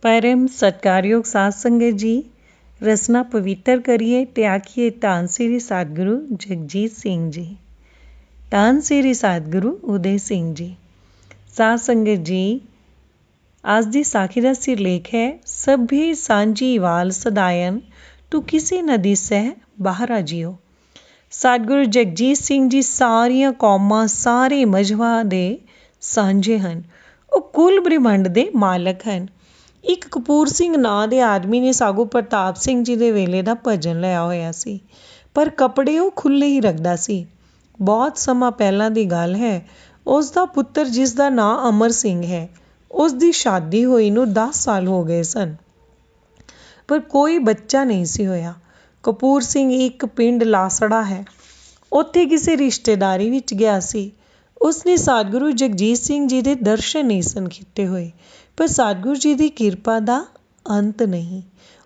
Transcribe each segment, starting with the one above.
परम सत्कारयोग साध संगत जी, रसना पवित्र करिए ते आखिए धन श्री सतगुरु जगजीत सिंह जी। धन श्री सतगुरु उदय सिंह जी। साध संगत जी, आज की साखी का सिरलेख है सभी सांझी वाल सदायन तू किसी न दिसै बाहर आ जियो। सतगुरु जगजीत सिंह जी सारिया कौमां सारे मजहबां दे सांझे हैं। वो कुल ब्रह्मंड दे मालक हैं। एक कपूर सिंह ਨਾਂ ਦੇ ਆਦਮੀ ਨੇ ਸਾਗੂ ਪ੍ਰਤਾਪ ਸਿੰਘ ਜੀ ਦੇ ਵੇਲੇ ਦਾ ਭਜਨ ਲਿਆ ਹੋਇਆ ਸੀ, ਪਰ ਕੱਪੜੇ ਉਹ ਖੁੱਲ੍ਹੇ ਹੀ ਰੱਖਦਾ ਸੀ। ਬਹੁਤ ਸਮਾਂ ਪਹਿਲਾਂ ਦੀ ਗੱਲ ਹੈ। ਉਸ ਦਾ ਪੁੱਤਰ, ਜਿਸ ਦਾ ਨਾਂ ਅਮਰ ਸਿੰਘ ਹੈ, ਉਸ ਦੀ ਸ਼ਾਦੀ ਹੋਈ ਨੂੰ 10 ਸਾਲ ਹੋ ਗਏ ਸਨ, ਪਰ ਕੋਈ ਬੱਚਾ ਨਹੀਂ ਸੀ ਹੋਇਆ। ਕਪੂਰ ਸਿੰਘ ਇੱਕ ਪਿੰਡ ਲਾਸੜਾ ਹੈ, ਉੱਥੇ ਕਿਸੇ ਰਿਸ਼ਤੇਦਾਰੀ ਵਿੱਚ ਗਿਆ ਸੀ। ਉਸਨੇ ਸਤਿਗੁਰੂ ਜਗਜੀਤ ਸਿੰਘ ਜੀ ਦੇ ਦਰਸ਼ਨ ਨਹੀਂ ਸਨ ਕੀਤੇ ਹੋਏ, ਪਰ ਸਤਿਗੁਰੂ ਜੀ ਦੀ ਕਿਰਪਾ ਦਾ ਅੰਤ ਨਹੀਂ।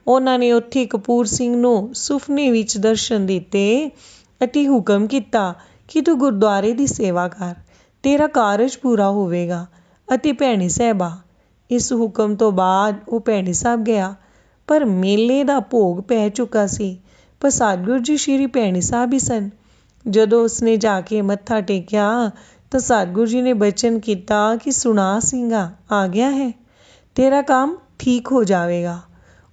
ਉਹਨਾਂ ਨੇ ਉੱਥੇ ਕਪੂਰ ਸਿੰਘ ਨੂੰ ਸੁਫਨੇ ਵਿੱਚ ਦਰਸ਼ਨ ਦਿੱਤੇ ਅਤੇ ਹੁਕਮ ਕੀਤਾ ਕਿ ਤੂੰ ਗੁਰਦੁਆਰੇ ਦੀ ਸੇਵਾ ਕਰ, ਤੇਰਾ ਕਾਰਜ ਪੂਰਾ ਹੋਵੇਗਾ। ਅਤੇ ਭੈਣੀ ਸਾਹਿਬਾ, ਇਸ ਹੁਕਮ ਤੋਂ ਬਾਅਦ ਉਹ ਭੈਣੀ ਸਾਹਿਬ ਗਿਆ, ਪਰ ਮੇਲੇ ਦਾ ਭੋਗ ਪੈ ਚੁੱਕਾ ਸੀ, ਪਰ ਸਤਿਗੁਰੂ ਜੀ ਸ਼੍ਰੀ ਭੈਣੀ ਸਾਹਿਬ ਹੀ ਸਨ। ਜਦੋਂ ਉਸਨੇ ਜਾ ਕੇ ਮੱਥਾ ਟੇਕਿਆ ਤਾਂ ਸਤਿਗੁਰੂ ਜੀ ਨੇ ਬਚਨ ਕੀਤਾ ਕਿ ਸੁਣਾ ਸਿੰਘਾ, ਆ ਗਿਆ ਹੈ, ਤੇਰਾ ਕੰਮ ਠੀਕ ਹੋ ਜਾਵੇਗਾ।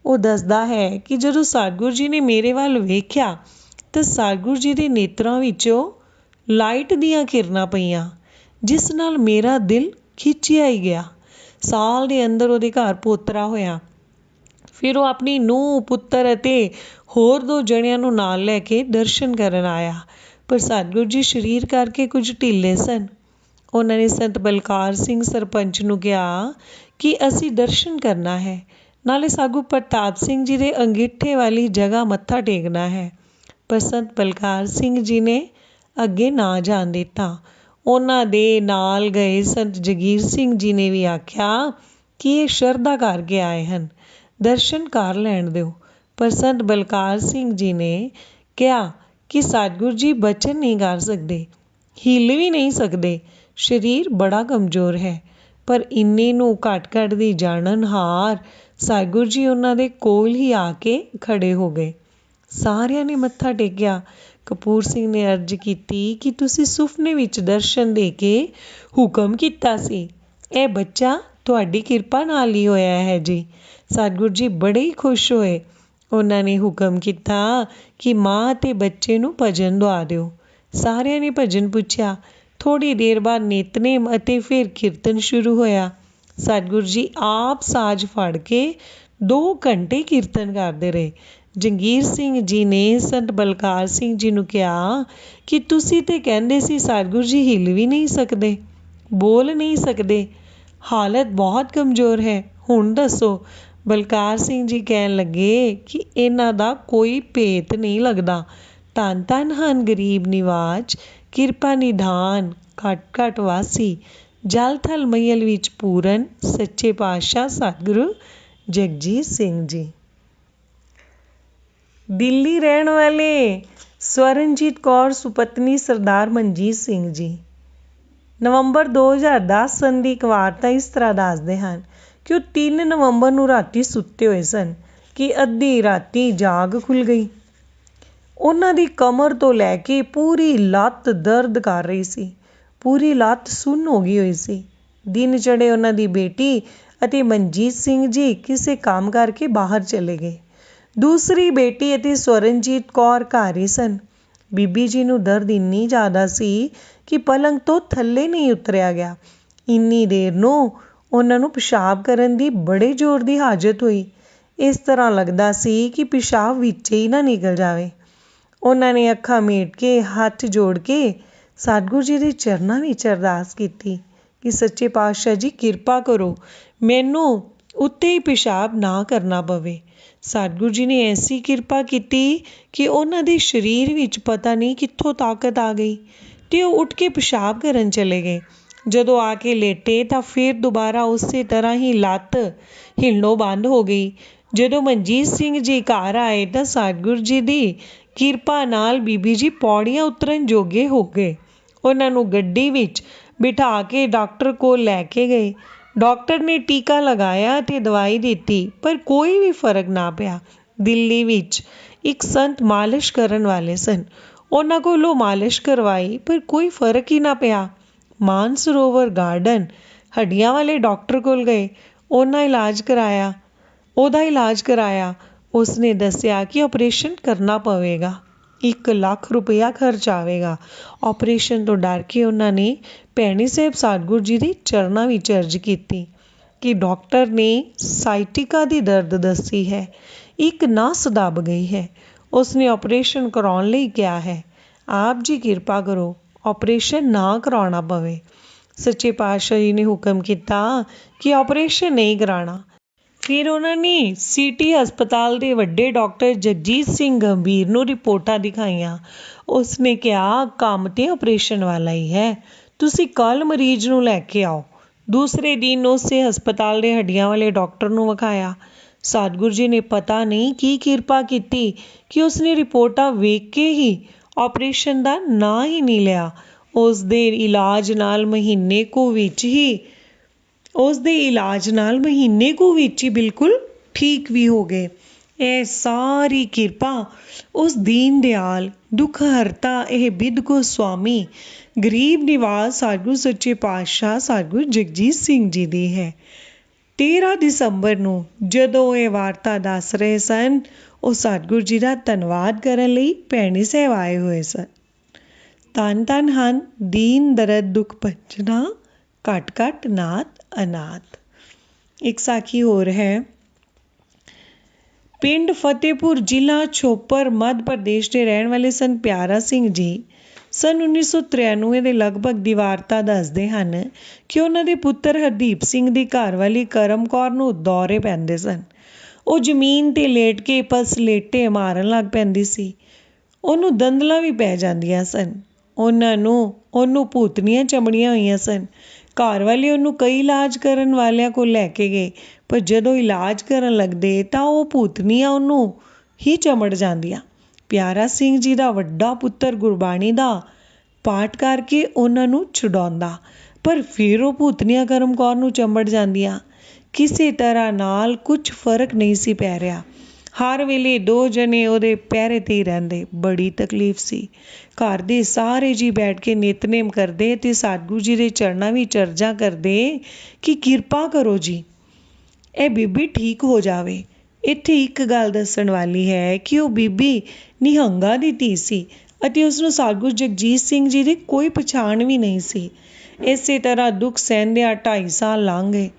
ਉਹ ਦੱਸਦਾ ਹੈ ਕਿ ਜਦੋਂ ਸਤਿਗੁਰੂ ਜੀ ਨੇ ਮੇਰੇ ਵੱਲ ਵੇਖਿਆ ਤਾਂ ਸਤਿਗੁਰੂ ਜੀ ਦੇ ਨੇਤਰਾਂ ਵਿੱਚੋਂ ਲਾਈਟ ਦੀਆਂ ਕਿਰਨਾਂ ਪਈਆਂ, ਜਿਸ ਨਾਲ ਮੇਰਾ ਦਿਲ ਖਿੱਚਿਆ ਹੀ ਗਿਆ। ਸਾਲ ਦੇ ਅੰਦਰ ਉਹਦੇ ਘਰ ਪੋਤਰਾ ਹੋਇਆ। ਫਿਰ ਉਹ ਆਪਣੀ ਨੂੰਹ, ਪੁੱਤਰ ਅਤੇ ਹੋਰ 2 ਜਣਿਆਂ ਨੂੰ ਨਾਲ ਲੈ ਕੇ ਦਰਸ਼ਨ ਕਰਨ ਆਇਆ, ਪਰ ਸਤਿਗੁਰੂ ਜੀ ਸਰੀਰ ਕਰਕੇ ਕੁਝ ਢਿੱਲੇ ਸਨ। ਉਹਨਾਂ ਨੇ ਸੰਤ ਬਲਕਾਰ ਸਿੰਘ ਸਰਪੰਚ ਨੂੰ ਕਿਹਾ ਕਿ ਅਸੀਂ ਦਰਸ਼ਨ ਕਰਨਾ ਹੈ, ਨਾਲੇ ਸਾਗੂ ਪ੍ਰਤਾਪ ਸਿੰਘ ਜੀ ਦੇ ਅੰਗੀਠੇ ਵਾਲੀ ਜਗ੍ਹਾ ਮੱਥਾ ਟੇਕਣਾ ਹੈ। ਪਰ ਸੰਤ ਬਲਕਾਰ ਸਿੰਘ ਜੀ ਨੇ ਅੱਗੇ ਨਾ ਜਾਣ ਦਿੱਤਾ। ਉਹਨਾਂ ਦੇ ਨਾਲ ਗਏ ਸੰਤ ਜਗੀਰ ਸਿੰਘ ਜੀ ਨੇ ਵੀ ਆਖਿਆ ਕਿ ਇਹ ਸ਼ਰਧਾ ਕਰਕੇ ਆਏ ਹਨ, ਦਰਸ਼ਨ ਕਰ ਲੈਣ ਦਿਓ। ਪਰ ਸੰਤ ਬਲਕਾਰ ਸਿੰਘ ਜੀ ਨੇ ਕਿਹਾ ਕਿ ਸਤਿਗੁਰੂ ਜੀ ਬਚਨ ਨਹੀਂ ਕਰ ਸਕਦੇ, ਹਿੱਲ ਵੀ ਨਹੀਂ ਸਕਦੇ, ਸਰੀਰ ਬੜਾ ਕਮਜ਼ੋਰ ਹੈ। ਪਰ ਇੰਨੇ ਨੂੰ ਘਟ ਦੀ ਜਾਣਨਹਾਰ ਸਤਿਗੁਰੂ ਜੀ ਉਹਨਾਂ ਦੇ ਕੋਲ ਹੀ ਆ ਕੇ ਖੜੇ ਹੋ ਗਏ। ਸਾਰਿਆਂ ਨੇ ਮੱਥਾ ਟੇਕਿਆ। ਕਪੂਰ ਸਿੰਘ ਨੇ ਅਰਜ਼ ਕੀਤੀ ਕਿ ਤੁਸੀਂ ਸੁਫਨੇ ਵਿੱਚ ਦਰਸ਼ਨ ਦੇ ਕੇ ਹੁਕਮ ਕੀਤਾ ਸੀ, ਇਹ ਬੱਚਾ ਤੁਹਾਡੀ ਕਿਰਪਾ ਨਾਲ ਹੀ ਹੋਇਆ ਹੈ ਜੀ। ਸਤਿਗੁਰੂ ਜੀ ਬੜੇ ਹੀ ਖੁਸ਼ ਹੋਏ। ਉਹਨਾਂ ਨੇ ਹੁਕਮ ਕੀਤਾ ਕਿ ਮਾਂ ਅਤੇ ਬੱਚੇ ਨੂੰ ਭਜਨ ਦਵਾ ਦਿਓ। ਸਾਰਿਆਂ ਨੇ ਭਜਨ ਪੁੱਛਿਆ। ਥੋੜ੍ਹੀ ਦੇਰ ਬਾਅਦ ਨਿਤਨੇਮ ਅਤੇ ਫਿਰ ਕੀਰਤਨ ਸ਼ੁਰੂ ਹੋਇਆ। ਸਤਿਗੁਰੂ ਜੀ ਆਪ ਸਾਜ਼ ਫੜ ਕੇ 2 ਘੰਟੇ ਕੀਰਤਨ ਕਰਦੇ ਰਹੇ। ਜੰਗੀਰ ਸਿੰਘ ਜੀ ਨੇ ਸੰਤ ਬਲਕਾਰ ਸਿੰਘ ਜੀ ਨੂੰ ਕਿਹਾ ਕਿ ਤੁਸੀਂ ਤੇ ਕਹਿੰਦੇ ਸੀ ਸਤਿਗੁਰੂ ਜੀ ਹਿੱਲ ਵੀ ਨਹੀਂ ਸਕਦੇ, ਬੋਲ ਨਹੀਂ ਸਕਦੇ, ਹਾਲਤ ਬਹੁਤ ਕਮਜ਼ੋਰ ਹੈ, ਹੁਣ ਦੱਸੋ। ਬਲਕਾਰ ਸਿੰਘ ਜੀ ਕਹਿਣ ਲੱਗੇ ਕਿ ਇਹਨਾਂ ਦਾ ਕੋਈ ਭੇਤ ਨਹੀਂ ਲੱਗਦਾ। ਧੰਨ ਧੰਨ ਹਨ ਗਰੀਬ ਨਿਵਾਜ, ਕਿਰਪਾ ਨਿਧਾਨ ਘਟ ਵਾਸੀ, ਜਲ ਥਲ ਮਈਲ ਵਿੱਚ ਪੂਰਨ, ਸੱਚੇ ਪਾਤਸ਼ਾਹ ਸਤਿਗੁਰੂ ਜਗਜੀਤ ਸਿੰਘ ਜੀ। ਦਿੱਲੀ ਰਹਿਣ ਵਾਲੇ ਸਵਰਨਜੀਤ ਕੌਰ ਸੁਪਤਨੀ ਸਰਦਾਰ ਮਨਜੀਤ ਸਿੰਘ ਜੀ ਨਵੰਬਰ 2010 ਸਨ ਦੀ ਇੱਕ ਵਾਰਤਾ ਇਸ ਤਰ੍ਹਾਂ ਦੱਸਦੇ ਹਨ ਕਿ ਉਹ 3 ਨਵੰਬਰ ਨੂੰ ਰਾਤੀ ਸੁੱਤੇ ਹੋਏ ਸਨ ਕਿ ਅੱਧੀ ਰਾਤੀ ਜਾਗ ਖੁੱਲ੍ਹ ਗਈ। ਉਹਨਾਂ ਦੀ ਕਮਰ ਤੋਂ ਲੈ ਕੇ ਪੂਰੀ ਲੱਤ ਦਰਦ ਕਰ ਰਹੀ ਸੀ, ਪੂਰੀ ਲੱਤ ਸੁੰਨ ਹੋ ਗਈ ਹੋਈ ਸੀ। ਦਿਨ ਚੜ੍ਹੇ ਉਹਨਾਂ ਦੀ ਬੇਟੀ ਅਤੇ ਮਨਜੀਤ ਸਿੰਘ ਜੀ ਕਿਸੇ ਕੰਮ ਕਰਕੇ ਬਾਹਰ ਚਲੇ ਗਏ। ਦੂਸਰੀ ਬੇਟੀ ਅਤੇ ਸਵਰਨਜੀਤ ਕੌਰ ਘਰ ਹੀ ਸਨ। ਬੀਬੀ ਜੀ ਨੂੰ ਦਰਦ ਇੰਨੀ ਜ਼ਿਆਦਾ ਸੀ ਕਿ ਪਲੰਗ ਤੋਂ ਥੱਲੇ ਨਹੀਂ ਉਤਰਿਆ ਗਿਆ। ਇੰਨੀ ਦੇਰ ਨੂੰ ਉਹਨਾਂ ਨੂੰ ਪਿਸ਼ਾਬ ਕਰਨ ਦੀ ਬੜੇ ਜ਼ੋਰ ਦੀ ਹਾਜਤ ਹੋਈ। ਇਸ ਤਰ੍ਹਾਂ ਲੱਗਦਾ ਸੀ ਕਿ ਪਿਸ਼ਾਬ ਵਿੱਚ ਹੀ ਨਾ ਨਿਕਲ ਜਾਵੇ। ਉਹਨਾਂ ਨੇ ਅੱਖਾਂ ਮੀਟ ਕੇ ਹੱਥ ਜੋੜ ਕੇ ਸਤਿਗੁਰੂ ਜੀ ਦੇ ਚਰਨਾਂ ਵਿੱਚ ਅਰਦਾਸ ਕੀਤੀ ਕਿ ਸੱਚੇ ਪਾਤਸ਼ਾਹ ਜੀ ਕਿਰਪਾ ਕਰੋ, ਮੈਨੂੰ ਉੱਤੇ ਹੀ ਪਿਸ਼ਾਬ ਨਾ ਕਰਨਾ ਪਵੇ। ਸਤਿਗੁਰੂ ਜੀ ਨੇ ਐਸੀ ਕਿਰਪਾ ਕੀਤੀ ਕਿ ਉਹਨਾਂ ਦੇ ਸਰੀਰ ਵਿੱਚ ਪਤਾ ਨਹੀਂ ਕਿੱਥੋਂ ਤਾਕਤ ਆ ਗਈ ਅਤੇ ਉਹ ਉੱਠ ਕੇ ਪਿਸ਼ਾਬ ਕਰਨ ਚਲੇ ਗਏ। ਜਦੋਂ ਆ ਕੇ ਲੇਟੇ ਤਾਂ ਫਿਰ ਦੁਬਾਰਾ ਉਸੇ ਤਰ੍ਹਾਂ ਹੀ ਲੱਤ ਹਿੱਲਣੋਂ ਬੰਦ ਹੋ ਗਈ। ਜਦੋਂ ਮਨਜੀਤ ਸਿੰਘ ਜੀ ਘਰ ਆਏ ਤਾਂ ਸਤਿਗੁਰੂ ਜੀ ਦੀ ਕਿਰਪਾ ਨਾਲ ਬੀਬੀ ਜੀ ਪੌੜੀਆਂ ਉਤਰਨ ਜੋਗੇ ਹੋ ਗਏ। ਉਹਨਾਂ ਨੂੰ ਗੱਡੀ ਵਿੱਚ ਬਿਠਾ ਕੇ ਡਾਕਟਰ ਕੋਲ ਲੈ ਕੇ ਗਏ। ਡਾਕਟਰ ਨੇ ਟੀਕਾ ਲਗਾਇਆ ਤੇ ਦਵਾਈ ਦਿੱਤੀ, ਪਰ ਕੋਈ ਵੀ ਫਰਕ ਨਾ ਪਿਆ। ਦਿੱਲੀ ਵਿੱਚ ਇੱਕ ਸੰਤ ਮਾਲਿਸ਼ ਕਰਨ ਵਾਲੇ ਸਨ। ਉਹਨਾਂ ਕੋਲੋਂ ਮਾਲਿਸ਼ ਕਰਵਾਈ, ਪਰ ਕੋਈ ਫਰਕ ਹੀ ਨਾ ਪਿਆ। ਮਾਨਸਰੋਵਰ ਗਾਰਡਨ ਹੱਡੀਆਂ ਵਾਲੇ ਡਾਕਟਰ ਕੋਲ ਗਏ। ਉਹਦਾ ਇਲਾਜ ਕਰਾਇਆ। ਉਸਨੇ ਦੱਸਿਆ ਕਿ ਆਪਰੇਸ਼ਨ ਕਰਨਾ ਪਵੇਗਾ, 1 ਲੱਖ ਰੁਪਇਆ ਖਰਚ ਆਵੇਗਾ। ਆਪਰੇਸ਼ਨ ਤੋਂ ਡਰ ਕੇ ਉਹਨਾਂ ਨੇ ਭੈਣੀ ਸਾਹਿਬ ਸਤਿਗੁਰੂ ਜੀ ਦੇ ਚਰਨਾਂ ਵਿੱਚ ਅਰਜ਼ ਕੀਤੀ ਕਿ ਡਾਕਟਰ ਨੇ ਸਾਈਟਿਕਾ ਦੀ ਦਰਦ ਦੱਸੀ ਹੈ, ਇੱਕ ਨਸ ਦੱਬ ਗਈ ਹੈ, ਉਸਨੇ ਆਪਰੇਸ਼ਨ ਕਰਾਉਣ ਲਈ ਕਿਹਾ ਹੈ। ਆਪ ਜੀ ਕਿਰਪਾ ਕਰੋ, ਆਪਰੇਸ਼ਨ ਨਾ ਕਰਾਉਣਾ ਪਵੇ। ਸੱਚੇ ਪਾਤਸ਼ਾਹ ਜੀ ਨੇ ਹੁਕਮ ਕੀਤਾ ਕਿ ਆਪਰੇਸ਼ਨ ਨਹੀਂ ਕਰਾਉਣਾ। ਫਿਰ ਉਹਨਾਂ ਨੇ ਸਿਟੀ ਹਸਪਤਾਲ ਦੇ ਵੱਡੇ ਡਾਕਟਰ ਜਗਜੀਤ ਸਿੰਘ ਗੰਭੀਰ ਨੂੰ ਰਿਪੋਰਟਾਂ ਦਿਖਾਈਆਂ। ਉਸਨੇ ਕਿਹਾ, ਕੰਮ ਤੇ ਆਪਰੇਸ਼ਨ ਵਾਲਾ ਹੀ ਹੈ, ਤੁਸੀਂ ਕੱਲ੍ਹ ਮਰੀਜ਼ ਨੂੰ ਲੈ ਕੇ ਆਓ। ਦੂਸਰੇ ਦਿਨ ਉਸੇ ਹਸਪਤਾਲ ਦੇ ਹੱਡੀਆਂ ਵਾਲੇ ਡਾਕਟਰ ਨੂੰ ਵਿਖਾਇਆ। ਸਤਿਗੁਰੂ ਜੀ ਨੇ ਪਤਾ ਨਹੀਂ ਕੀ ਕਿਰਪਾ ਕੀਤੀ ਕਿ ਉਸਨੇ ਰਿਪੋਰਟਾਂ ਵੇਖ ਕੇ ਹੀ ਆਪਰੇਸ਼ਨ ਦਾ ਨਾਂ ਹੀ ਨਹੀਂ ਲਿਆ। ਉਸ ਦੇ ਇਲਾਜ ਨਾਲ ਮਹੀਨੇ ਕੁ ਵਿੱਚ ਹੀ ਬਿਲਕੁਲ ਠੀਕ ਵੀ ਹੋ ਗਏ। ਇਹ ਸਾਰੀ ਕਿਰਪਾ ਉਸ ਦੀਨ ਦਿਆਲ, ਦੁੱਖ ਹਰਤਾ, ਇਹ ਬਿੱਦ ਗੋਸਵਾਮੀ, ਗਰੀਬ ਨਿਵਾਸ ਸਤਿਗੁਰੂ ਸੱਚੇ ਪਾਤਸ਼ਾਹ ਸਤਿਗੁਰੂ ਜਗਜੀਤ ਸਿੰਘ ਜੀ ਦੀ ਹੈ। 13 ਦਸੰਬਰ ਨੂੰ ਜਦੋਂ ਇਹ ਵਾਰਤਾ ਦੱਸ ਰਹੇ ਸਨ, ਉਹ ਸਤਿਗੁਰੂ ਜੀ ਦਾ ਧੰਨਵਾਦ ਕਰਨ ਲਈ ਭੈਣੀ ਸਾਹਿਬ ਆਏ ਹੋਏ ਸਨ। ਧੰਨ ਧੰਨ ਹਨ ਦੀਨ ਦਰਦ ਦੁੱਖ ਭੰਜਨਾ, ਘਟ ਘਟ ਨਾਥ ਅਨਾਥ। ਇੱਕ ਸਾਖੀ ਹੋਰ ਹੈ। ਪਿੰਡ ਫਤਿਹਪੁਰ, ਜ਼ਿਲ੍ਹਾ ਛੋਪਰ, ਮੱਧ ਪ੍ਰਦੇਸ਼ ਦੇ ਰਹਿਣ ਵਾਲੇ ਸਨ ਪਿਆਰਾ ਸਿੰਘ ਜੀ ਸੰਨ 1993 ਦੇ ਲਗਭਗ ਦੀ ਵਾਰਤਾ ਦੱਸਦੇ ਹਨ ਕਿ ਉਹਨਾਂ ਦੇ ਪੁੱਤਰ ਹਰਦੀਪ ਸਿੰਘ ਦੀ ਘਰਵਾਲੀ ਕਰਮ ਕੌਰ ਨੂੰ ਦੌਰੇ ਪੈਂਦੇ ਸਨ। ਉਹ ਜ਼ਮੀਨ 'ਤੇ ਲੇਟ ਕੇ ਪਸਲੇਟੇ ਮਾਰਨ ਲੱਗ ਪੈਂਦੀ ਸੀ। ਉਹਨੂੰ ਦੰਦਲਾਂ ਵੀ ਪੈ ਜਾਂਦੀਆਂ ਸਨ। ਉਹਨੂੰ ਭੂਤਨੀਆਂ ਚਮੜੀਆਂ ਹੋਈਆਂ ਸਨ। ਘਰ ਵਾਲੇ ਉਹਨੂੰ ਕਈ ਇਲਾਜ ਕਰਨ ਵਾਲਿਆਂ ਕੋਲ ਲੈ ਕੇ ਗਏ, ਪਰ ਜਦੋਂ ਇਲਾਜ ਕਰਨ ਲੱਗਦੇ ਤਾਂ ਉਹ ਭੂਤਨੀਆਂ ਉਹਨੂੰ ਹੀ ਚਮੜ ਜਾਂਦੀਆਂ। ਪਿਆਰਾ ਸਿੰਘ ਜੀ ਦਾ ਵੱਡਾ ਪੁੱਤਰ ਗੁਰਬਾਣੀ ਦਾ ਪਾਠ ਕਰਕੇ ਉਹਨਾਂ ਨੂੰ ਛੁਡਾਉਂਦਾ, ਪਰ ਫਿਰ ਉਹ ਭੂਤਨੀਆਂ ਕਰਮ ਕੌਰ ਨੂੰ ਚੰਬੜ ਜਾਂਦੀਆਂ। ਕਿਸੇ ਤਰ੍ਹਾਂ ਨਾਲ ਕੁਝ ਫਰਕ ਨਹੀਂ ਸੀ ਪੈ ਰਿਹਾ। ਹਰ ਵੇਲੇ 2 ਜਣੇ ਉਹਦੇ ਪਹਿਰੇ 'ਤੇ ਹੀ ਰਹਿੰਦੇ। ਬੜੀ ਤਕਲੀਫ ਸੀ। ਘਰ ਦੇ ਸਾਰੇ ਜੀ ਬੈਠ ਕੇ ਨਿਤਨੇਮ ਕਰਦੇ ਅਤੇ ਸਤਿਗੁਰੂ ਜੀ ਦੇ ਚਰਨਾਂ ਵਿੱਚ ਅਰਜ਼ਾਂ ਕਰਦੇ ਕਿ ਕਿਰਪਾ ਕਰੋ ਜੀ, ਇਹ ਬੀਬੀ ਠੀਕ ਹੋ ਜਾਵੇ। ਇੱਥੇ ਇੱਕ ਗੱਲ ਦੱਸਣ ਵਾਲੀ ਹੈ ਕਿ ਉਹ ਬੀਬੀ ਨਿਹੰਗਾਂ ਦੀ ਧੀ ਸੀ ਅਤੇ ਉਸਨੂੰ ਸਤਿਗੁਰੂ ਜਗਜੀਤ ਸਿੰਘ ਜੀ ਦੀ ਕੋਈ ਪਛਾਣ ਵੀ ਨਹੀਂ ਸੀ। ਇਸੇ ਤਰ੍ਹਾਂ ਦੁੱਖ ਸਹਿੰਦਿਆਂ 2.5 ਸਾਲ ਲੰਘ ਗਏ।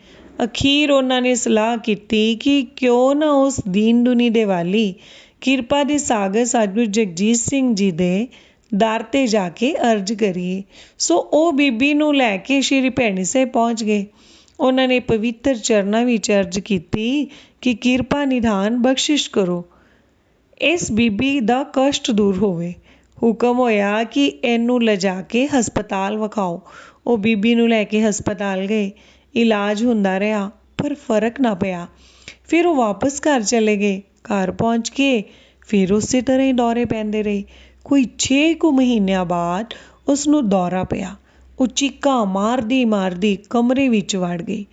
ਅਖੀਰ ਉਹਨਾਂ ਨੇ ਸਲਾਹ ਕੀਤੀ ਕਿ ਕਿਉਂ ਨਾ ਉਸ ਦੀਨ ਦੁਨੀ ਦੇ ਵਾਲੀ, ਕਿਰਪਾ ਦੇ ਸਾਗਰ ਸਤਿਗੁਰੂ ਜਗਜੀਤ ਸਿੰਘ ਜੀ ਦੇ ਦਰ 'ਤੇ ਜਾ ਕੇ ਅਰਜ਼ ਕਰੀਏ। ਸੋ ਉਹ ਬੀਬੀ ਨੂੰ ਲੈ ਕੇ ਸ਼੍ਰੀ ਭੈਣੀ ਸਾਹਿਬ ਪਹੁੰਚ ਗਏ। ਉਹਨਾਂ ਨੇ ਪਵਿੱਤਰ ਚਰਨਾਂ ਵਿੱਚ ਅਰਜ਼ ਕੀਤੀ ਕਿ ਕਿਰਪਾ ਨਿਧਾਨ ਬਖਸ਼ਿਸ਼ ਕਰੋ, ਇਸ ਬੀਬੀ ਦਾ ਕਸ਼ਟ ਦੂਰ ਹੋਵੇ। ਹੁਕਮ ਹੋਇਆ ਕਿ ਇਹਨੂੰ ਲਿਜਾ ਕੇ ਹਸਪਤਾਲ ਵਿਖਾਓ। ਉਹ ਬੀਬੀ ਨੂੰ ਲੈ ਕੇ ਹਸਪਤਾਲ ਗਏ। ਇਲਾਜ ਹੁੰਦਾ ਰਿਹਾ, ਪਰ ਫਰਕ ਨਾ ਪਿਆ। ਫਿਰ ਉਹ ਵਾਪਸ ਘਰ ਚਲੇ ਗਏ। ਘਰ ਪਹੁੰਚ ਕੇ ਫਿਰ ਉਸੇ ਤਰ੍ਹਾਂ ਹੀ ਦੌਰੇ ਪੈਂਦੇ ਰਹੇ। ਕੋਈ 6 ਕੁ ਮਹੀਨਿਆਂ ਬਾਅਦ ਉਸਨੂੰ ਦੌਰਾ ਪਿਆ। ਉਹ ਚੀਕਾਂ ਮਾਰਦੀ ਕਮਰੇ ਵਿੱਚ ਵੜ ਗਈ।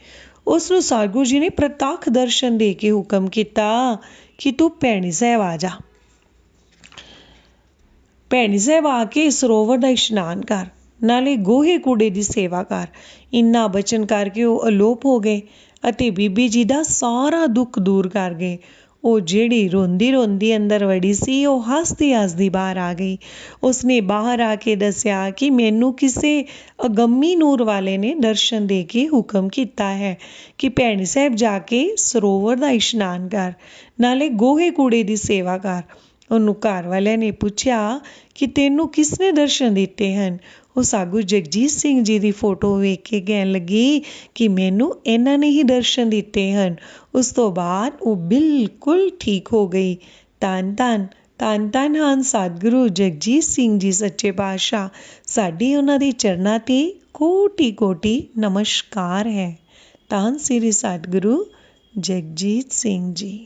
ਉਸਨੂੰ ਸਤਿਗੁਰੂ ਜੀ ਨੇ ਪ੍ਰਤੱਖ ਦਰਸ਼ਨ ਦੇ ਕੇ ਹੁਕਮ ਕੀਤਾ ਕਿ ਤੂੰ ਭੈਣੀ ਸਾਹਿਬ ਆ ਜਾ। ਭੈਣੀ ਸਾਹਿਬ ਆ ਕੇ ਸਰੋਵਰ ਦਾ ਇਸ਼ਨਾਨ ਕਰ, ਨਾਲੇ ਗੋਹੇ ਕੂੜੇ ਦੀ ਸੇਵਾ ਕਰ। ਇੰਨਾ ਬਚਨ ਕਰਕੇ ਉਹ ਅਲੋਪ ਹੋ ਗਏ ਅਤੇ ਬੀਬੀ ਜੀ ਦਾ ਸਾਰਾ ਦੁੱਖ ਦੂਰ ਕਰ ਗਏ। ਉਹ ਜਿਹੜੀ ਰੋਂਦੀ ਅੰਦਰ ਵੜੀ ਸੀ, ਉਹ ਹੱਸਦੀ ਬਾਹਰ ਆ ਗਈ। ਉਸਨੇ ਬਾਹਰ ਆ ਕੇ ਦੱਸਿਆ ਕਿ ਮੈਨੂੰ ਕਿਸੇ ਅਗੰਮੀ ਨੂਰ ਵਾਲੇ ਨੇ ਦਰਸ਼ਨ ਦੇ ਕੇ ਹੁਕਮ ਕੀਤਾ ਹੈ ਕਿ ਭੈਣੀ ਸਾਹਿਬ ਜਾ ਕੇ ਸਰੋਵਰ ਦਾ ਇਸ਼ਨਾਨ ਕਰ, ਨਾਲੇ ਗੋਹੇ ਕੂੜੇ ਦੀ ਸੇਵਾ ਕਰ। ਉਹਨੂੰ ਘਰ ਵਾਲਿਆਂ ਨੇ ਪੁੱਛਿਆ ਕਿ ਤੈਨੂੰ ਕਿਸ ਨੇ ਦਰਸ਼ਨ ਦਿੱਤੇ ਹਨ? ਉਹ ਸਤਿਗੁਰੂ ਜਗਜੀਤ ਸਿੰਘ ਜੀ ਦੀ ਫੋਟੋ ਵੇਖ ਕੇ ਕਹਿਣ ਲੱਗੀ ਕਿ ਮੈਨੂੰ ਇਹਨਾਂ ਨੇ ਹੀ ਦਰਸ਼ਨ ਦਿੱਤੇ ਹਨ। ਉਸ ਤੋਂ ਬਾਅਦ ਉਹ ਬਿਲਕੁਲ ਠੀਕ ਹੋ ਗਈ। ਧੰਨ ਧੰਨ ਹਨ ਸਤਿਗੁਰੂ ਜਗਜੀਤ ਸਿੰਘ ਜੀ ਸੱਚੇ ਪਾਤਸ਼ਾਹ। ਸਾਡੀ ਉਹਨਾਂ ਦੇ ਚਰਨਾਂ 'ਤੇ ਕੋਟੀ ਨਮਸਕਾਰ ਹੈ। ਧੰਨ ਸ੍ਰੀ ਸਤਿਗੁਰੂ ਜਗਜੀਤ ਸਿੰਘ ਜੀ।